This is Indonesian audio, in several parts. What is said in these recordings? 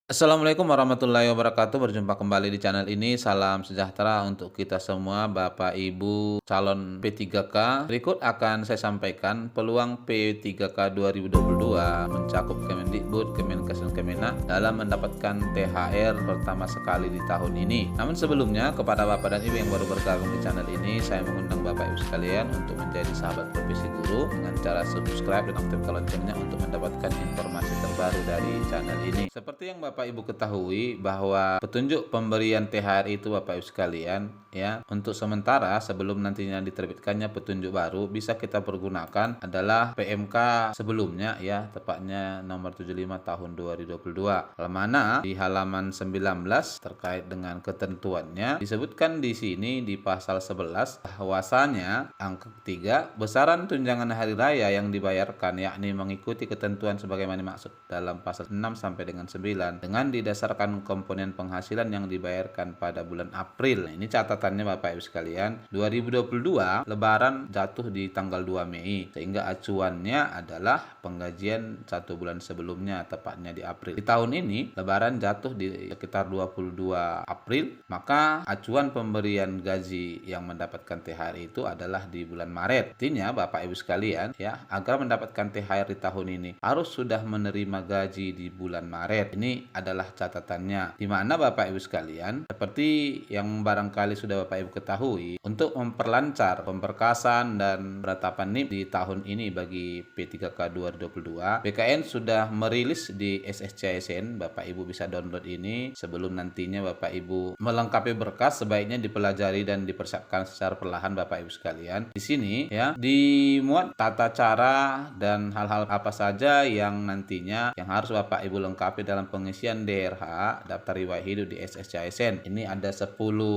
Assalamualaikum warahmatullahi wabarakatuh. Berjumpa kembali di channel ini. Salam sejahtera untuk kita semua, Bapak Ibu calon P3K. Berikut akan saya sampaikan peluang P3K 2022 mencakup Kemendikbud, Kemenkes, dan Kemenak dalam mendapatkan THR pertama sekali di tahun ini. Namun sebelumnya, kepada Bapak dan Ibu yang baru bergabung di channel ini, saya mengundang Bapak Ibu sekalian untuk menjadi sahabat profesi guru dengan cara subscribe dan aktifkan loncengnya untuk mendapatkan informasi terbaru dari channel ini. Seperti yang Bapak Ibu ketahui bahwa petunjuk pemberian THR itu Bapak Ibu sekalian ya, untuk sementara sebelum nantinya diterbitkannya petunjuk baru bisa kita pergunakan adalah PMK sebelumnya ya, tepatnya nomor 75 tahun 2022. Mana di halaman 19 terkait dengan ketentuannya disebutkan di sini di pasal 11 bahwasanya angka ketiga besaran tunjangan hari raya yang dibayarkan yakni mengikuti ketentuan sebagaimana dimaksud dalam pasal 6 sampai dengan 9 dengan didasarkan komponen penghasilan yang dibayarkan pada bulan April. Nah, ini catatannya Bapak Ibu sekalian, 2022 Lebaran jatuh di tanggal 2 Mei sehingga acuannya adalah penggajian satu bulan sebelumnya, tepatnya di April. Di tahun ini Lebaran jatuh di sekitar 22 April, maka acuan pemberian gaji yang mendapatkan THR itu adalah di bulan Maret. Artinya Bapak Ibu sekalian ya, agar mendapatkan THR di tahun ini harus sudah menerima gaji di bulan Maret. Ini adalah catatannya, di mana Bapak Ibu sekalian, seperti yang barangkali sudah Bapak Ibu ketahui, untuk memperlancar pemberkasan dan penetapan NIP di tahun ini bagi P3K 2022, BKN sudah merilis di SSCSN. Bapak Ibu bisa download ini sebelum nantinya Bapak Ibu melengkapi berkas, sebaiknya dipelajari dan dipersiapkan secara perlahan Bapak Ibu sekalian. Di sini ya dimuat tata cara dan hal-hal apa saja yang nantinya yang harus Bapak Ibu lengkapi dalam pengisian DRH daftar riwayat hidup di SSCSN. Ini ada 10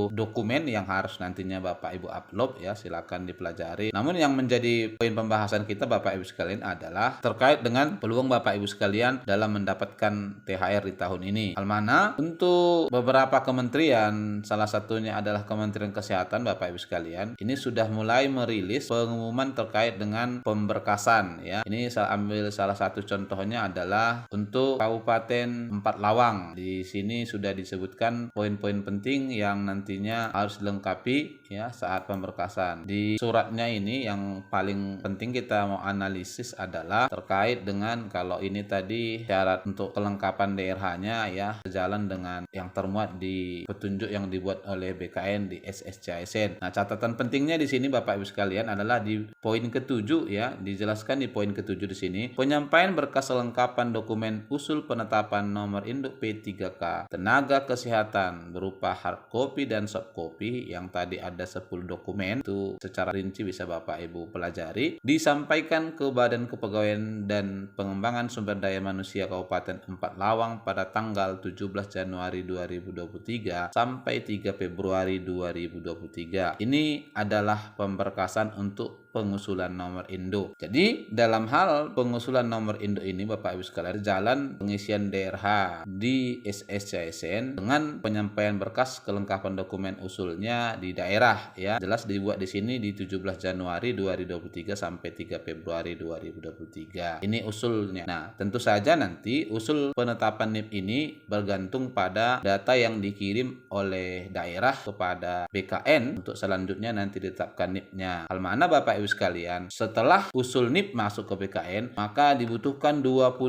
dokumen yang harus nantinya Bapak Ibu upload ya, silakan dipelajari. Namun yang menjadi poin pembahasan kita Bapak Ibu sekalian adalah terkait dengan peluang Bapak Ibu sekalian dalam mendapatkan THR di tahun ini. Mana untuk beberapa kementerian, salah satunya adalah Kementerian Kesehatan Bapak Ibu sekalian, ini sudah mulai merilis pengumuman terkait dengan pemberkasan ya. Ini saya ambil salah satu contohnya adalah untuk Kabupaten Empat Lawang. Di sini sudah disebutkan poin-poin penting yang nantinya harus dilengkapi ya saat pemberkasan. Di suratnya ini yang paling penting kita mau analisis adalah terkait dengan kalau ini tadi syarat untuk kelengkapan DRH-nya ya sejalan dengan yang termuat di petunjuk yang dibuat oleh BKN di SSCSN. Nah, catatan pentingnya di sini Bapak Ibu sekalian adalah di poin ke-7 ya, dijelaskan di poin ke-7 di sini, penyampaian berkas kelengkapan dokumen usul penetapan nomor induk P3K tenaga kesehatan berupa hard copy dan soft copy yang tadi ada 10 dokumen itu secara rinci bisa Bapak Ibu pelajari, disampaikan ke Badan Kepegawaian dan Pengembangan Sumber Daya Manusia Kabupaten Empat Lawang pada tanggal 17 Januari 2023 sampai 3 Februari 2023. Ini adalah pemberkasan untuk pengusulan nomor induk. Jadi dalam hal pengusulan nomor induk ini Bapak Ibu sekalian, jalan pengisian DRH di SSCSN dengan penyampaian berkas kelengkapan dokumen usulnya di daerah ya. Jelas dibuat di sini di 17 Januari 2023 sampai 3 Februari 2023. Ini usulnya. Nah, tentu saja nanti usul penetapan NIP ini bergantung pada data yang dikirim oleh daerah kepada BKN untuk selanjutnya nanti ditetapkan NIP-nya. Hal mana Bapak Ibu sekalian, setelah usul NIP masuk ke BKN, maka dibutuhkan 25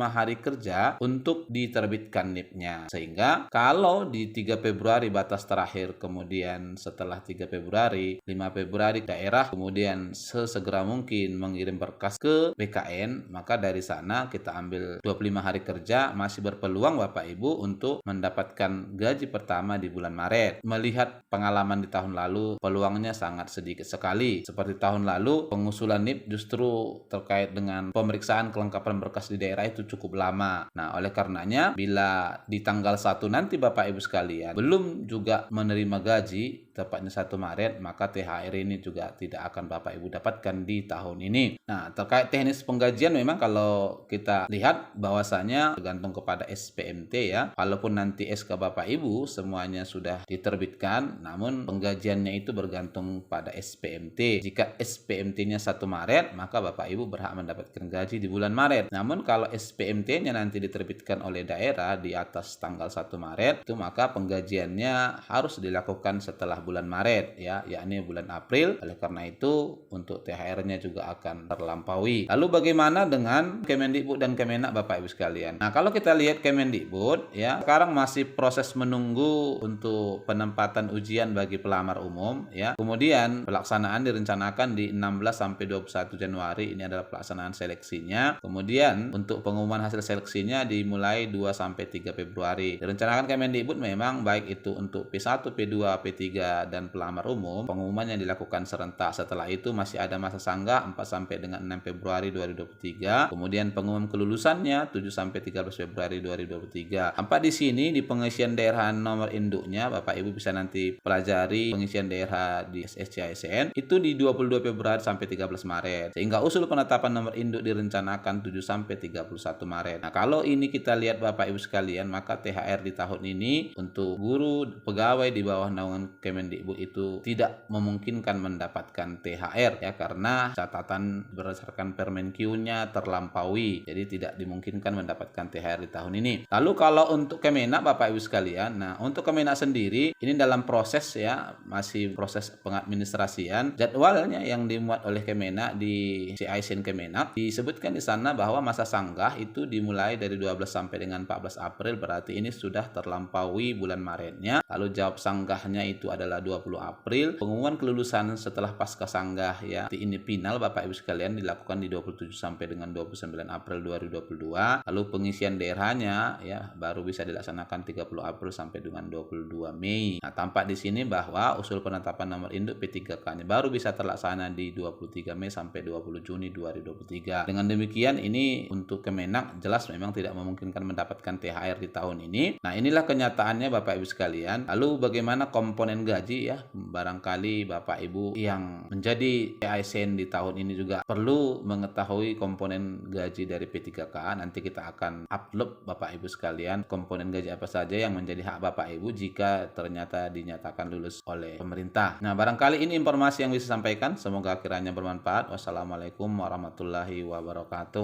hari kerja untuk diterbitkan NIP-nya. Sehingga kalau di 3 Februari batas terakhir, kemudian setelah 3 Februari, 5 Februari daerah kemudian sesegera mungkin mengirim berkas ke BKN, maka dari sana kita ambil 25 hari kerja, masih berpeluang Bapak Ibu untuk mendapatkan gaji pertama di bulan Maret. Melihat pengalaman di tahun lalu, peluangnya sangat sedikit sekali. Seperti tahun lalu, pengusulan NIP justru terkait dengan pemeriksaan kelengkapan berkas di daerah itu cukup lama. Nah, oleh karenanya, bila di tanggal 1 nanti Bapak Ibu sekalian belum juga menerima gaji, tepatnya 1 Maret, maka THR ini juga tidak akan Bapak Ibu dapatkan di tahun ini. Nah, terkait teknis penggajian memang kalau kita lihat bahwasanya tergantung kepada SPMT ya. Walaupun nanti SK Bapak Ibu semuanya sudah diterbitkan, namun penggajiannya itu bergantung pada SPMT. Jika SPMT-nya 1 Maret, maka Bapak Ibu berhak mendapatkan gaji di bulan Maret. Namun kalau SPMT-nya nanti diterbitkan oleh oleh daerah di atas tanggal 1 Maret, itu maka penggajiannya harus dilakukan setelah bulan Maret ya, yakni bulan April. Oleh karena itu untuk THR-nya juga akan terlampaui. Lalu bagaimana dengan Kemendikbud dan Kemenak Bapak Ibu sekalian? Nah, kalau kita lihat Kemendikbud ya, sekarang masih proses menunggu untuk penempatan ujian bagi pelamar umum ya. Kemudian pelaksanaan direncanakan di 16 sampai 21 Januari, ini adalah pelaksanaan seleksinya. Kemudian untuk pengumuman hasil seleksinya dimulai 2 sampai 3 Februari. Direncanakan Kemendikbud memang baik itu untuk P1, P2, P3 dan pelamar umum, pengumuman yang dilakukan serentak. Setelah itu masih ada masa sanggah 4 sampai dengan 6 Februari 2023. Kemudian pengumuman kelulusannya 7 sampai 13 Februari 2023. Sampai di sini di pengisian daerah nomor induknya Bapak Ibu bisa nanti pelajari pengisian daerah di SSC-ASN itu di 22 Februari sampai 13 Maret. Sehingga usul penetapan nomor induk direncanakan 7 sampai 31 Maret. Nah, kalau ini kita lihat Bapak Ibu sekalian, maka THR di tahun ini untuk guru pegawai di bawah naungan Kemendikbud itu tidak memungkinkan mendapatkan THR ya, karena catatan berdasarkan Permenkyu-nya terlampaui. Jadi tidak dimungkinkan mendapatkan THR di tahun ini. Lalu kalau untuk Kemenak Bapak Ibu sekalian, nah untuk Kemenak sendiri ini dalam proses ya, masih proses pengadministrasian. Jadwalnya yang dimuat oleh Kemenak di CISN Kemenak disebutkan di sana bahwa masa sanggah itu dimulai dari 12 sampai dengan 14 April, berarti ini sudah terlampaui bulan Maretnya. Lalu jawab sanggahnya itu adalah 20 April. Pengumuman kelulusan setelah pasca sanggah ya, ini final Bapak Ibu sekalian dilakukan di 27 sampai dengan 29 April 2022. Lalu pengisian daerahnya ya baru bisa dilaksanakan 30 April sampai dengan 22 Mei. Nah, tampak di sini bahwa usul penetapan nomor induk P3K-nya baru bisa terlaksana di 23 Mei sampai 20 Juni 2023. Dengan demikian ini untuk Kemenak jelas memang tidak memungkinkan mendapatkan THR di tahun ini. Nah, inilah kenyataannya Bapak Ibu sekalian. Lalu bagaimana komponen gaji ya? Barangkali Bapak Ibu yang menjadi ASN di tahun ini juga perlu mengetahui komponen gaji dari P3K. Nanti kita akan upload Bapak Ibu sekalian komponen gaji apa saja yang menjadi hak Bapak Ibu jika ternyata dinyatakan lulus oleh pemerintah. Nah, barangkali ini informasi yang bisa disampaikan. Semoga kiranya bermanfaat. Wassalamualaikum warahmatullahi wabarakatuh.